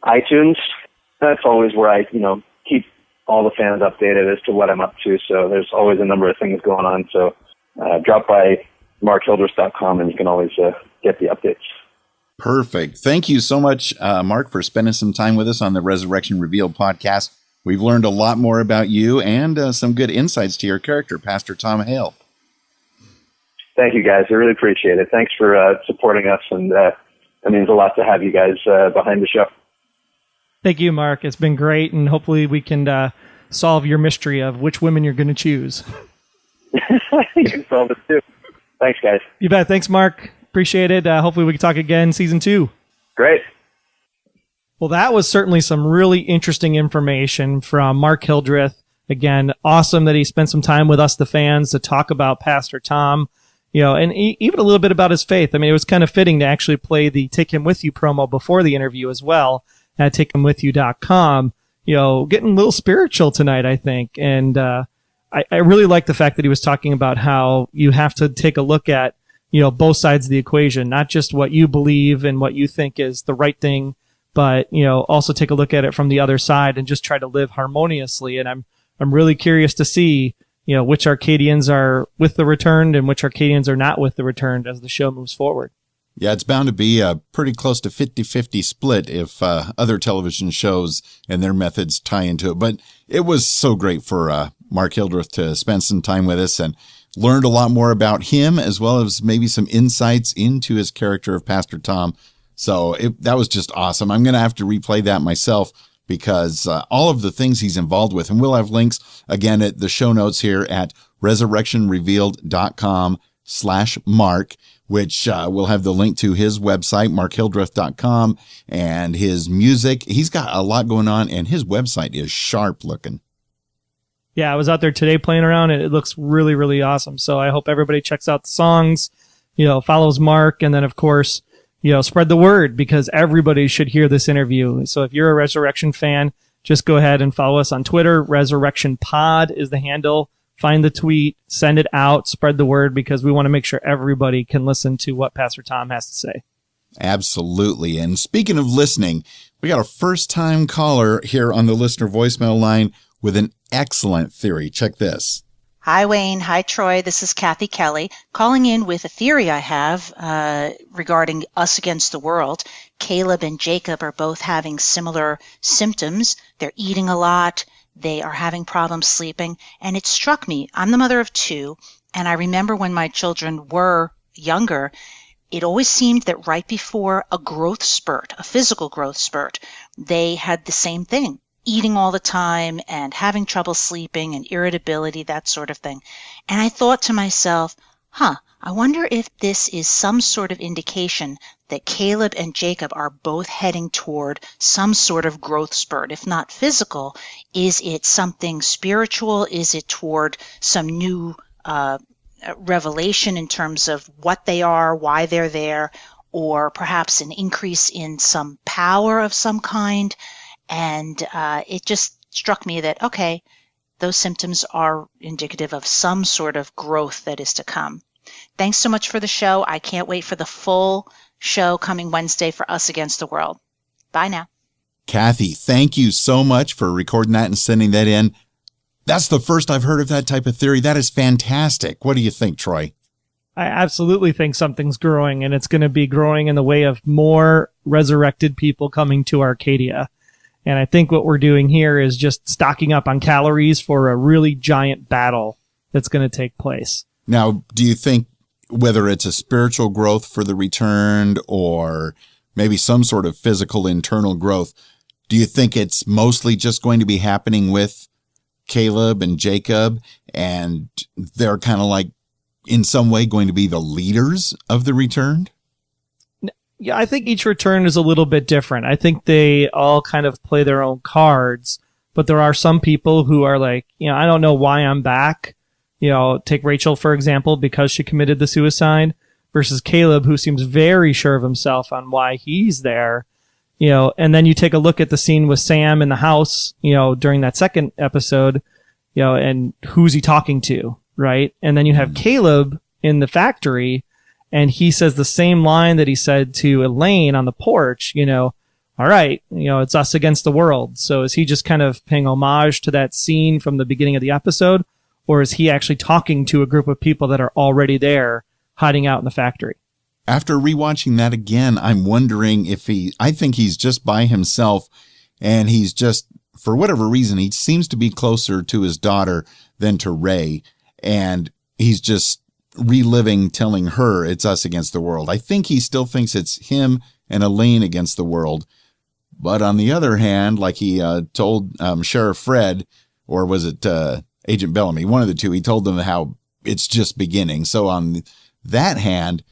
iTunes. That's always where I, keep all the fans updated as to what I'm up to. So there's always a number of things going on. So drop by markhildreth.com and you can always get the updates. Perfect. Thank you so much, Mark, for spending some time with us on the Resurrection Revealed podcast. We've learned a lot more about you and some good insights to your character, Pastor Tom Hale. Thank you, guys. I really appreciate it. Thanks for supporting us, and it means a lot to have you guys behind the show. Thank you, Mark. It's been great, and hopefully we can solve your mystery of which women you're going to choose. You can solve it, too. Thanks, guys. You bet. Thanks, Mark. Appreciate it. Hopefully we can talk again season 2. Great. Well, that was certainly some really interesting information from Mark Hildreth. Again, awesome that he spent some time with us, the fans, to talk about Pastor Tom. And even a little bit about his faith. I mean, it was kind of fitting to actually play the Take Him With You promo before the interview as well at takehimwithyou.com. Getting a little spiritual tonight, I think. And I really like the fact that he was talking about how you have to take a look at, both sides of the equation, not just what you believe and what you think is the right thing, but, also take a look at it from the other side and just try to live harmoniously. And I'm really curious to see which Arcadians are with the returned and which Arcadians are not with the returned as the show moves forward. Yeah, it's bound to be a pretty close to 50-50 split if other television shows and their methods tie into it. But it was so great for Mark Hildreth to spend some time with us and learned a lot more about him, as well as maybe some insights into his character of Pastor Tom. So that was just awesome. I'm going to have to replay that myself, because all of the things he's involved with, and we'll have links again at the show notes here at resurrectionrevealed.com/Mark, which will have the link to his website, markhildreth.com, and his music. He's got a lot going on, and his website is sharp looking. Yeah, I was out there today playing around, and it looks really, really awesome. So I hope everybody checks out the songs, follows Mark, and then, of course, spread the word, because everybody should hear this interview. So if you're a Resurrection fan, just go ahead and follow us on Twitter. Resurrection Pod is the handle. Find the tweet, send it out, spread the word, because we want to make sure everybody can listen to what Pastor Tom has to say. Absolutely. And speaking of listening, we got a first-time caller here on the listener voicemail line with an excellent theory. Check this. Hi, Wayne. Hi, Troy. This is Kathy Kelly calling in with a theory I have regarding us against the world. Caleb and Jacob are both having similar symptoms. They're eating a lot. They are having problems sleeping. And it struck me. I'm the mother of 2, and I remember when my children were younger, it always seemed that right before a growth spurt, a physical growth spurt, they had the same thing. Eating all the time and having trouble sleeping and irritability, that sort of thing. And I thought to myself, I wonder if this is some sort of indication that Caleb and Jacob are both heading toward some sort of growth spurt. If not physical, is it something spiritual? Is it toward some new revelation in terms of what they are, why they're there, or perhaps an increase in some power of some kind? And it just struck me that, okay, those symptoms are indicative of some sort of growth that is to come. Thanks so much for the show. I can't wait for the full show coming Wednesday for Us Against the World. Bye now. Kathy, thank you so much for recording that and sending that in. That's the first I've heard of that type of theory. That is fantastic. What do you think, Troy? I absolutely think something's growing, and it's going to be growing in the way of more resurrected people coming to Arcadia. And I think what we're doing here is just stocking up on calories for a really giant battle that's going to take place. Now, do you think whether it's a spiritual growth for the returned or maybe some sort of physical internal growth, do you think it's mostly just going to be happening with Caleb and Jacob, and they're kind of like in some way going to be the leaders of the returned? Yeah, I think each return is a little bit different. I think they all kind of play their own cards, but there are some people who are like, I don't know why I'm back. Take Rachael, for example, because she committed the suicide, versus Caleb, who seems very sure of himself on why he's there. And then you take a look at the scene with Sam in the house, during that second episode, and who's he talking to, right? And then you have Caleb in the factory, and he says the same line that he said to Elaine on the porch, all right, it's us against the world. So is he just kind of paying homage to that scene from the beginning of the episode? Or is he actually talking to a group of people that are already there hiding out in the factory? After rewatching that again, I'm wondering if I think he's just by himself, and he's just, for whatever reason, he seems to be closer to his daughter than to Ray. And he's just reliving, telling her it's us against the world. I think he still thinks it's him and Elaine against the world. But on the other hand, like he told Sheriff Fred, or was it Agent Bellamy, one of the two, he told them how it's just beginning. So on that hand,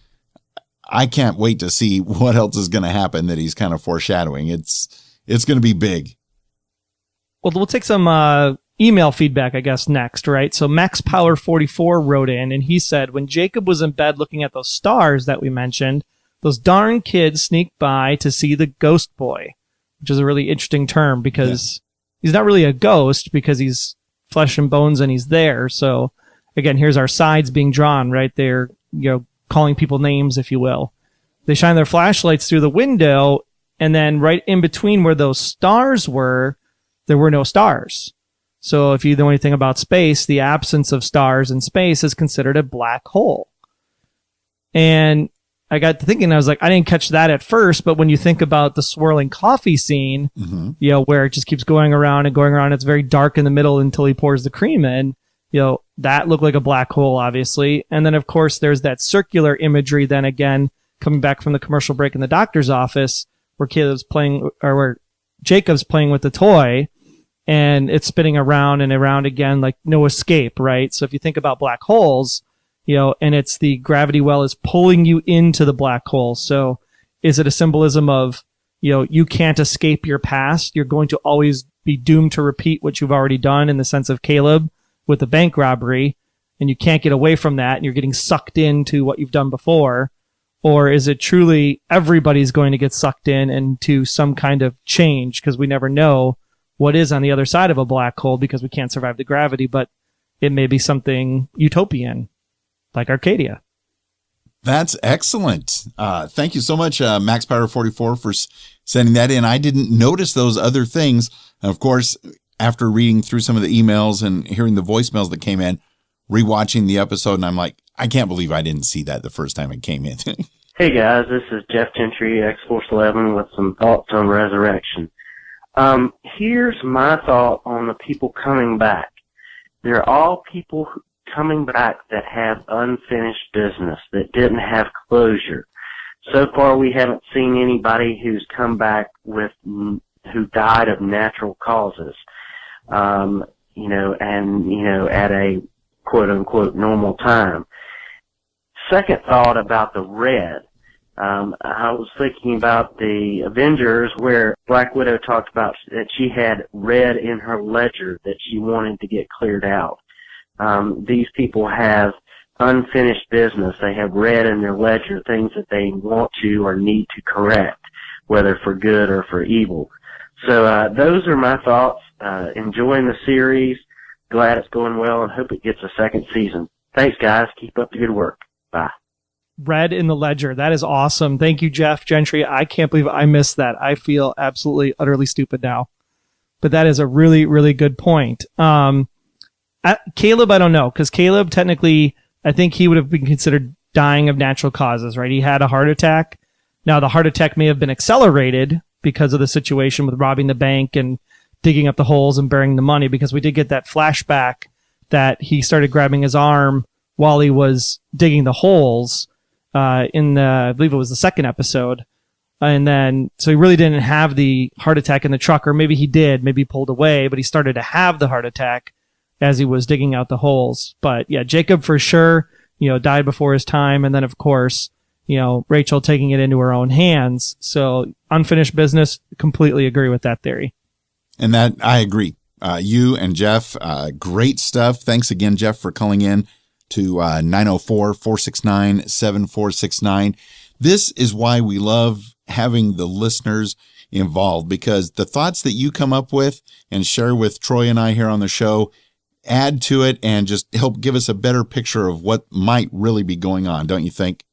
I can't wait to see what else is going to happen that he's kind of foreshadowing. It's going to be big. Well, we'll take some email feedback, I guess, next, right? So Max Power 44 wrote in, and he said, when Jacob was in bed looking at those stars that we mentioned, those darn kids sneaked by to see the ghost boy, which is a really interesting term because he's not really a ghost because he's flesh and bones and he's there. So again, here's our sides being drawn, right? They're, calling people names, if you will. They shine their flashlights through the window, and then right in between where those stars were, there were no stars. So if you know anything about space, the absence of stars in space is considered a black hole. And I got to thinking, I was like, I didn't catch that at first, but when you think about the swirling coffee scene, where it just keeps going around and going around, it's very dark in the middle until he pours the cream in, that looked like a black hole, obviously. And then, of course, there's that circular imagery then again, coming back from the commercial break in the doctor's office, where where Jacob's playing with the toy, and it's spinning around and around again, like no escape, right? So if you think about black holes, and it's the gravity well is pulling you into the black hole. So is it a symbolism of, you can't escape your past? You're going to always be doomed to repeat what you've already done, in the sense of Caleb with the bank robbery, and you can't get away from that, and you're getting sucked into what you've done before? Or is it truly everybody's going to get sucked into some kind of change, because we never know what is on the other side of a black hole because we can't survive the gravity, but it may be something utopian, like Arcadia. That's excellent. Thank you so much, Max Power 44, for sending that in. I didn't notice those other things. And of course, after reading through some of the emails and hearing the voicemails that came in, rewatching the episode, and I'm like, I can't believe I didn't see that the first time it came in. Hey guys, this is Jeff Gentry, X-Force 11, with some thoughts on Resurrection. Here's my thought on the people coming back. They're all people coming back that have unfinished business, that didn't have closure. So far, we haven't seen anybody who's come back who died of natural causes, at a quote-unquote normal time. Second thought about the red. I was thinking about the Avengers, where Black Widow talked about that she had red in her ledger that she wanted to get cleared out. These people have unfinished business. They have red in their ledger, things that they want to or need to correct, whether for good or for evil. So those are my thoughts. Enjoying the series. Glad it's going well, and hope it gets a second season. Thanks, guys. Keep up the good work. Bye. Red in the ledger. That is awesome. Thank you, Jeff Gentry. I can't believe I missed that. I feel absolutely, utterly stupid now. But that is a really, really good point. Caleb, I don't know, because Caleb, technically, I think he would have been considered dying of natural causes, right? He had a heart attack. Now, the heart attack may have been accelerated because of the situation with robbing the bank and digging up the holes and burying the money, because we did get that flashback that he started grabbing his arm while he was digging the holes I believe it was the second episode. And then, so he really didn't have the heart attack in the truck, or maybe he did, maybe he pulled away, but he started to have the heart attack as he was digging out the holes. But yeah, Jacob for sure died before his time. And then, of course, Rachael taking it into her own hands. So unfinished business, completely agree with that theory. And that I agree. You and Jeff, great stuff. Thanks again, Jeff, for calling in to 904-469-7469. This is why we love having the listeners involved, because the thoughts that you come up with and share with Troy and I here on the show add to it and just help give us a better picture of what might really be going on, don't you think?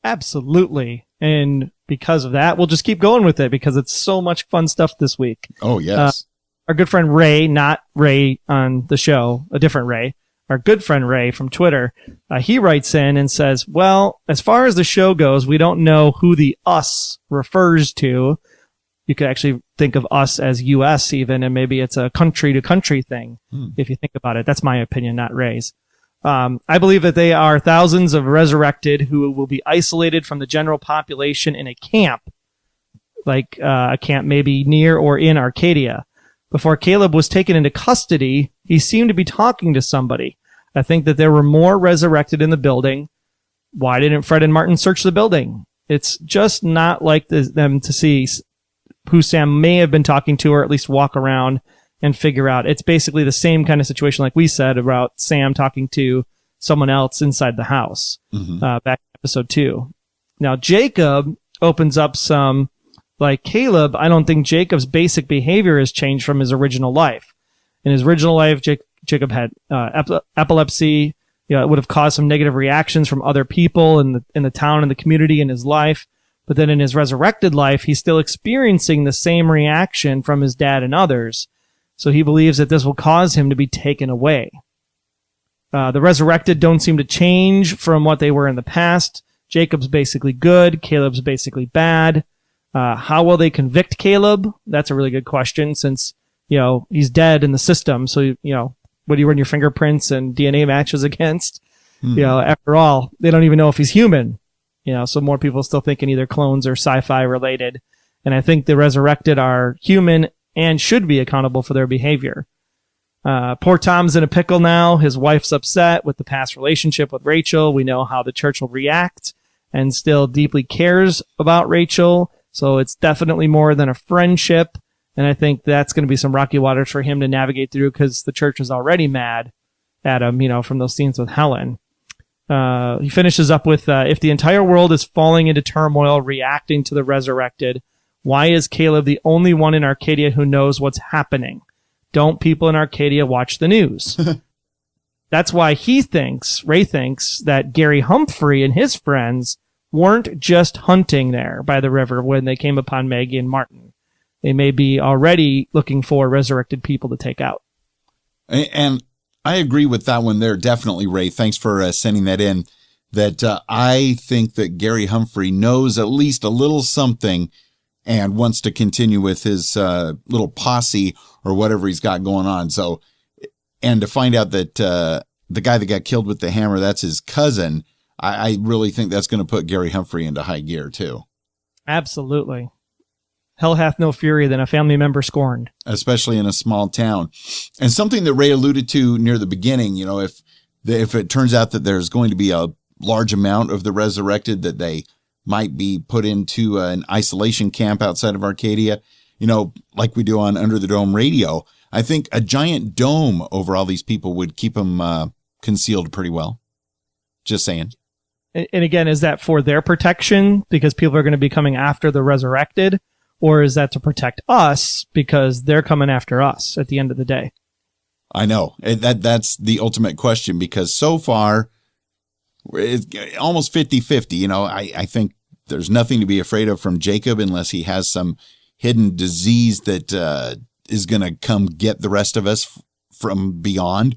Absolutely. And because of that, we'll just keep going with it because it's so much fun stuff this week. Oh, yes. Our good friend Ray, not Ray on the show, a different Ray, our good friend Ray from Twitter, he writes in and says, well, as far as the show goes, we don't know who the us refers to. You could actually think of us as U.S. even, and maybe it's a country-to-country thing, if you think about it. That's my opinion, not Ray's. I believe that they are thousands of resurrected who will be isolated from the general population in a camp, like a camp maybe near or in Arcadia. Before Caleb was taken into custody, he seemed to be talking to somebody. I think that there were more resurrected in the building. Why didn't Fred and Martin search the building? It's just not like them to see who Sam may have been talking to, or at least walk around and figure out. It's basically the same kind of situation like we said about Sam talking to someone else inside the house, back in episode 2. Now, Jacob opens up some, like Caleb, I don't think Jacob's basic behavior has changed from his original life. In his original life, Jacob had epilepsy. It would have caused some negative reactions from other people in the town and the community in his life. But then in his resurrected life, he's still experiencing the same reaction from his dad and others. So he believes that this will cause him to be taken away. The resurrected don't seem to change from what they were in the past. Jacob's basically good. Caleb's basically bad. How will they convict Caleb? That's a really good question since, he's dead in the system. So, what do you run your fingerprints and DNA matches against? After all, they don't even know if he's human. So more people still thinking either clones or sci-fi related. And I think the resurrected are human and should be accountable for their behavior. Poor Tom's in a pickle now. His wife's upset with the past relationship with Rachael. We know how the church will react and still deeply cares about Rachael. So it's definitely more than a friendship. And I think that's going to be some rocky waters for him to navigate through because the church is already mad at him, from those scenes with Helen. He finishes up with, if the entire world is falling into turmoil, reacting to the resurrected, why is Caleb the only one in Arcadia who knows what's happening? Don't people in Arcadia watch the news? That's why Ray thinks that Gary Humphrey and his friends weren't just hunting there by the river when they came upon Maggie and Martin. They may be already looking for resurrected people to take out. And I agree with that one there. Definitely, Ray. Thanks for sending that in. That I think that Gary Humphrey knows at least a little something and wants to continue with his little posse or whatever he's got going on. So, and to find out that the guy that got killed with the hammer, that's his cousin, I really think that's going to put Gary Humphrey into high gear too. Absolutely. Hell hath no fury than a family member scorned. Especially in a small town. And something that Ray alluded to near the beginning, if it turns out that there's going to be a large amount of the resurrected, that they might be put into an isolation camp outside of Arcadia, like we do on Under the Dome Radio, I think a giant dome over all these people would keep them concealed pretty well. Just saying. And again, is that for their protection because people are going to be coming after the resurrected? Or is that to protect us because they're coming after us at the end of the day? I know. That's the ultimate question because so far, it's almost 50-50. I think there's nothing to be afraid of from Jacob unless he has some hidden disease that is going to come get the rest of us from beyond.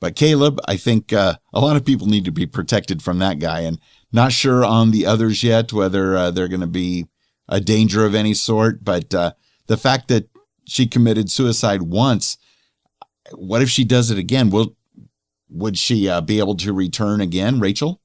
But Caleb, I think a lot of people need to be protected from that guy. And not sure on the others yet whether they're going to be a danger of any sort, but the fact that she committed suicide once, what if she does it again? Would she be able to return again, Rachael?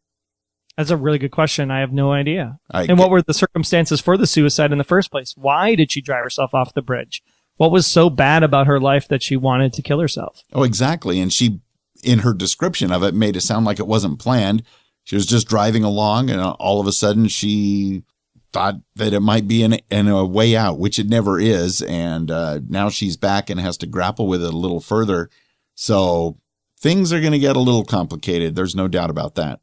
That's a really good question. I have no idea. And what were the circumstances for the suicide in the first place? Why did she drive herself off the bridge? What was so bad about her life that she wanted to kill herself? Oh, exactly. And she in her description of it, made it sound like it wasn't planned. She was just driving along, and all of a sudden she thought that it might be in a way out, which it never is. And now she's back and has to grapple with it a little further. So things are going to get a little complicated. There's no doubt about that.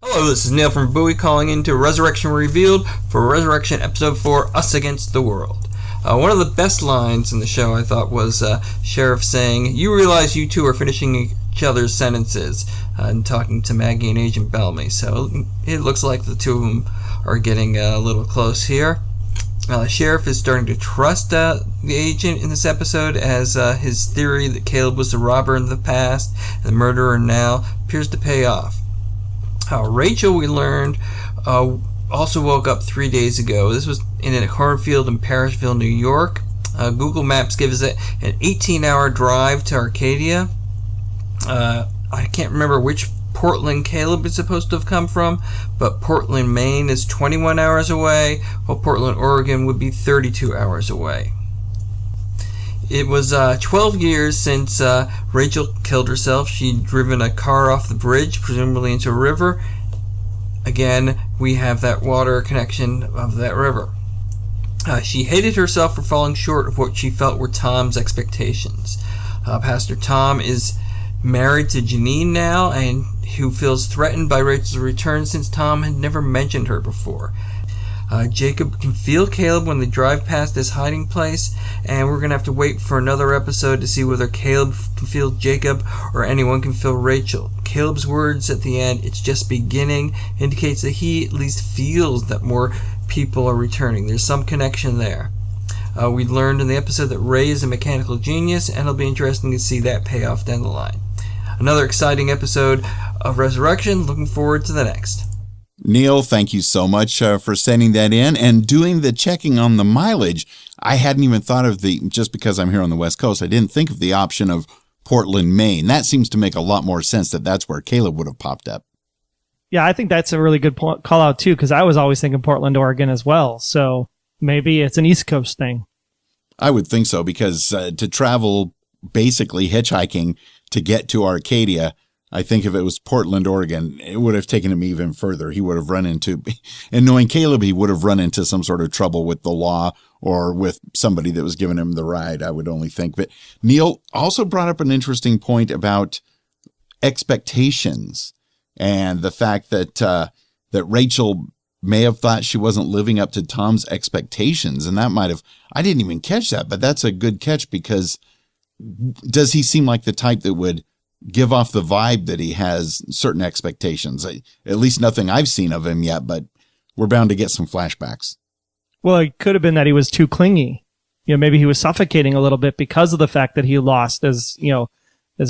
Hello, this is Neil from Bowie calling into Resurrection Revealed for Resurrection Episode 4, Us Against the World. One of the best lines in the show, I thought, was Sheriff saying, "You realize you two are finishing each other's sentences," and talking to Maggie and Agent Bellamy. So it looks like the two of them are getting a little close here. The sheriff is starting to trust the agent in this episode, as his theory that Caleb was the robber in the past and the murderer now appears to pay off. Rachael, we learned, also woke up 3 days ago. This was in a cornfield in Parrishville, New York. Google Maps gives it an 18-hour drive to Arcadia. I can't remember which Portland Caleb is supposed to have come from, but Portland, Maine is 21 hours away, while Portland, Oregon would be 32 hours away. It was 12 years since Rachael killed herself. She'd driven a car off the bridge, presumably into a river. Again, we have that water connection of that river. She hated herself for falling short of what she felt were Tom's expectations. Pastor Tom is married to Janine now, and who feels threatened by Rachel's return since Tom had never mentioned her before. Jacob can feel Caleb when they drive past his hiding place, and we're going to have to wait for another episode to see whether Caleb can feel Jacob or anyone can feel Rachael. Caleb's words at the end, "It's just beginning," indicates that he at least feels that more people are returning. There's some connection there. We learned in the episode that Ray is a mechanical genius, and it'll be interesting to see that pay off down the line. Another exciting episode of Resurrection. Looking forward to the next. Neil, thank you so much for sending that in and doing the checking on the mileage. I hadn't even thought of just because I'm here on the West Coast, I didn't think of the option of Portland, Maine. That seems to make a lot more sense that's where Caleb would have popped up. Yeah, I think that's a really good call out too, because I was always thinking Portland, Oregon as well. So maybe it's an East Coast thing. I would think so, because to travel basically hitchhiking to get to Arcadia, I think if it was Portland, Oregon, it would have taken him even further. He would have run into, and knowing Caleb, he would have run into some sort of trouble with the law or with somebody that was giving him the ride, I would only think. But Neil also brought up an interesting point about expectations and the fact that that Rachael may have thought she wasn't living up to Tom's expectations. And that might have, I didn't even catch that, but that's a good catch, because does he seem like the type that would give off the vibe that he has certain expectations? At least nothing I've seen of him yet, but we're bound to get some flashbacks. Well, it could have been that he was too clingy. Maybe he was suffocating a little bit because of the fact that he lost, as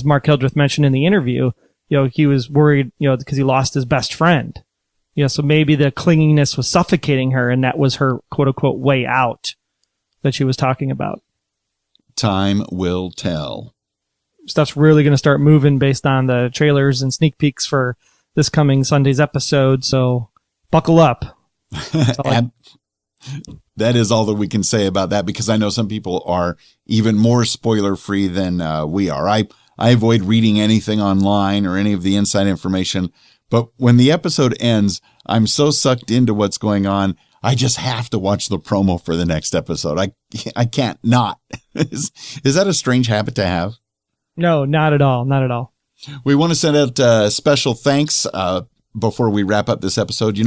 Mark Hildreth mentioned in the interview, he was worried, because he lost his best friend. So maybe the clinginess was suffocating her, and that was her quote unquote way out that she was talking about. Time will tell. Stuff's really going to start moving based on the trailers and sneak peeks for this coming Sunday's episode. So buckle up. That is all that we can say about that, because I know some people are even more spoiler free than we are. I avoid reading anything online or any of the inside information, but when the episode ends, I'm so sucked into what's going on, I just have to watch the promo for the next episode. I can't not. Is that a strange habit to have? No, not at all. Not at all. We want to send out special thanks before we wrap up this episode.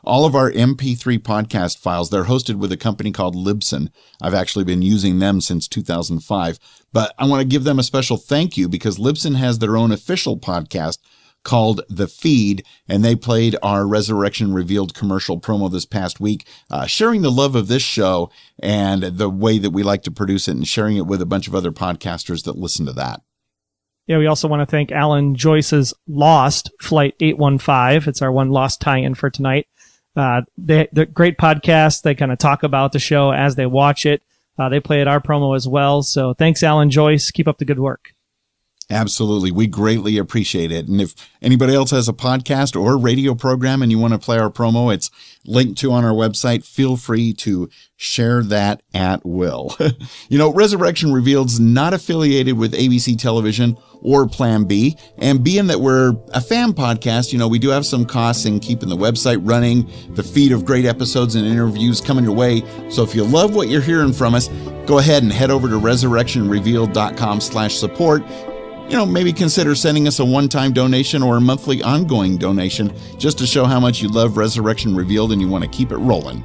All of our MP3 podcast files, they're hosted with a company called Libsyn. I've actually been using them since 2005, but I want to give them a special thank you, because Libsyn has their own official podcast called The Feed, and they played our Resurrection Revealed commercial promo this past week, sharing the love of this show and the way that we like to produce it, and sharing it with a bunch of other podcasters that listen to that. Yeah, we also want to thank Alan Joyce's Lost, Flight 815. It's our one Lost tie-in for tonight. They're great podcast. They kind of talk about the show as they watch it. They played our promo as well. So thanks, Alan Joyce. Keep up the good work. Absolutely. We greatly appreciate it. And if anybody else has a podcast or radio program and you want to play our promo, it's linked to on our website. Feel free to share that at will. Resurrection Revealed's not affiliated with ABC Television or Plan B. And being that we're a fan podcast, we do have some costs in keeping the website running, the feed of great episodes and interviews coming your way. So if you love what you're hearing from us, go ahead and head over to resurrectionrevealed.com/support. Maybe consider sending us a one-time donation or a monthly ongoing donation just to show how much you love Resurrection Revealed and you want to keep it rolling.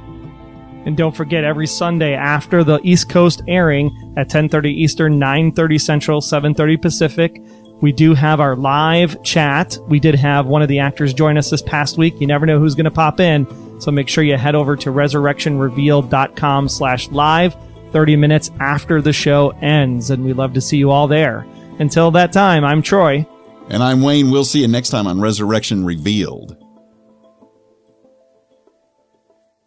And don't forget, every Sunday after the East Coast airing at 10:30 Eastern, 9:30 Central, 7:30 Pacific, we do have our live chat. We did have one of the actors join us this past week. You never know who's going to pop in, so make sure you head over to resurrectionrevealed.com/live 30 minutes after the show ends, and we'd love to see you all there. Until that time, I'm Troy. And I'm Wayne. We'll see you next time on Resurrection Revealed.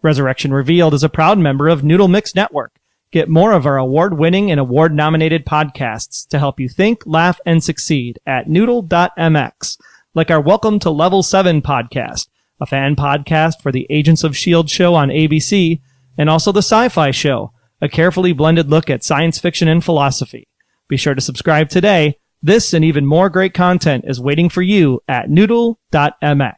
Resurrection Revealed is a proud member of Noodle Mix Network. Get more of our award-winning and award-nominated podcasts to help you think, laugh, and succeed at noodle.mx, like our Welcome to Level 7 podcast, a fan podcast for the Agents of S.H.I.E.L.D. show on ABC, and also the Sci-Fi Show, a carefully blended look at science fiction and philosophy. Be sure to subscribe today. This and even more great content is waiting for you at noodle.mx.